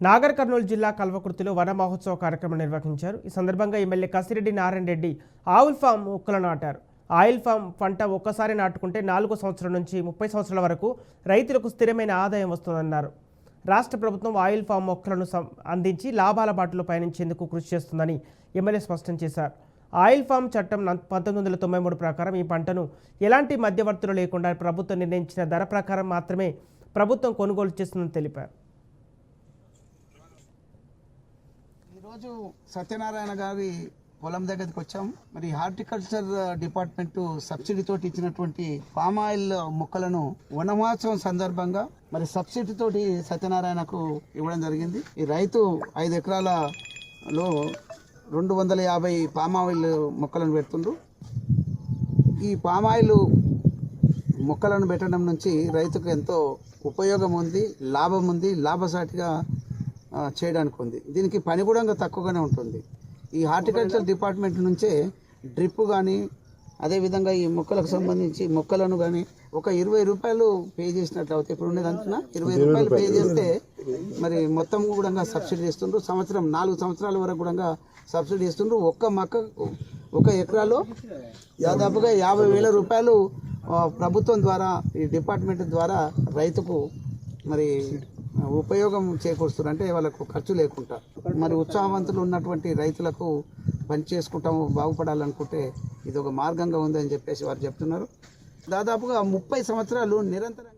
నాగర్ కర్నూలు జిల్లా కల్వకుర్తిలో వన మహోత్సవ కార్యక్రమం నిర్వహించారు. ఈ సందర్భంగా MLA Kasireddy Narayana Reddy oil palm మొక్కలు నాటారు. ఆయిల్ ఫామ్ పంట ఒక్కసారి నాటుకుంటే 4 సంవత్సరాల నుంచి 30 సంవత్సరాల వరకు రైతులకు స్థిరమైన ఆదాయం వస్తుందన్నారు. రాష్ట్ర ప్రభుత్వం ఆయిల్ ఫామ్ మొక్కలను అందించి లాభాల బాటలో పయనించేందుకు కృషి చేస్తుందని ఎమ్మెల్యే స్పష్టం చేశారు. ఆయిల్ ఫామ్ చట్టం 1993 ప్రకారం ఈ పంటను ఎలాంటి మధ్యవర్తులు లేకుండా ప్రభుత్వం నిర్ణయించిన ధర ప్రకారం మాత్రమే ప్రభుత్వం కొనుగోలు చేస్తుందని తెలిపారు. ఈరోజు సత్యనారాయణ గారి పొలం దగ్గరికి వచ్చాం. మరి హార్టికల్చర్ డిపార్ట్మెంట్ సబ్సిడీతోటి ఇచ్చినటువంటి పామ్ ఆయిల్ మొక్కలను వనమహోత్సవం సందర్భంగా మరి సబ్సిడీతోటి సత్యనారాయణకు ఇవ్వడం జరిగింది. ఈ రైతు 5 ఎకరాలలో 250 పామ్ ఆయిల్ మొక్కలను పెడుతుండ్రు. ఈ పామ్ ఆయిల్ మొక్కలను పెట్టడం నుంచి రైతుకు ఎంతో ఉపయోగం ఉంది, లాభం ఉంది, లాభసాటిగా చేయడానికి ఉంది. దీనికి పని కూడా తక్కువగానే ఉంటుంది. ఈ హార్టికల్చర్ డిపార్ట్మెంట్ నుంచే డ్రిప్ కానీ అదేవిధంగా ఈ మొక్కలకు సంబంధించి మొక్కలను కానీ ఒక 20 రూపాయలు పే చేసినట్లు అవుతాయి. ఇప్పుడు ఉండేదంటున్నా 20 రూపాయలు పే చేస్తే మరి మొత్తం కూడా సబ్సిడీ ఇస్తుండ్రు. 4 సంవత్సరాల వరకు కూడా సబ్సిడీ ఇస్తుండ్రు. ఒక ఎకరాలో దాదాపుగా 50,000 రూపాయలు ప్రభుత్వం ద్వారా ఈ డిపార్ట్మెంట్ ద్వారా రైతుకు మరి ఉపయోగం చేకూరుస్తారు. అంటే వాళ్ళకు ఖర్చు లేకుండా మరి ఉత్సాహవంతులు ఉన్నటువంటి రైతులకు పని చేసుకుంటాము బాగుపడాలనుకుంటే ఇది ఒక మార్గంగా ఉందని చెప్పేసి వారు చెప్తున్నారు. దాదాపుగా 30 సంవత్సరాలు నిరంతరంగా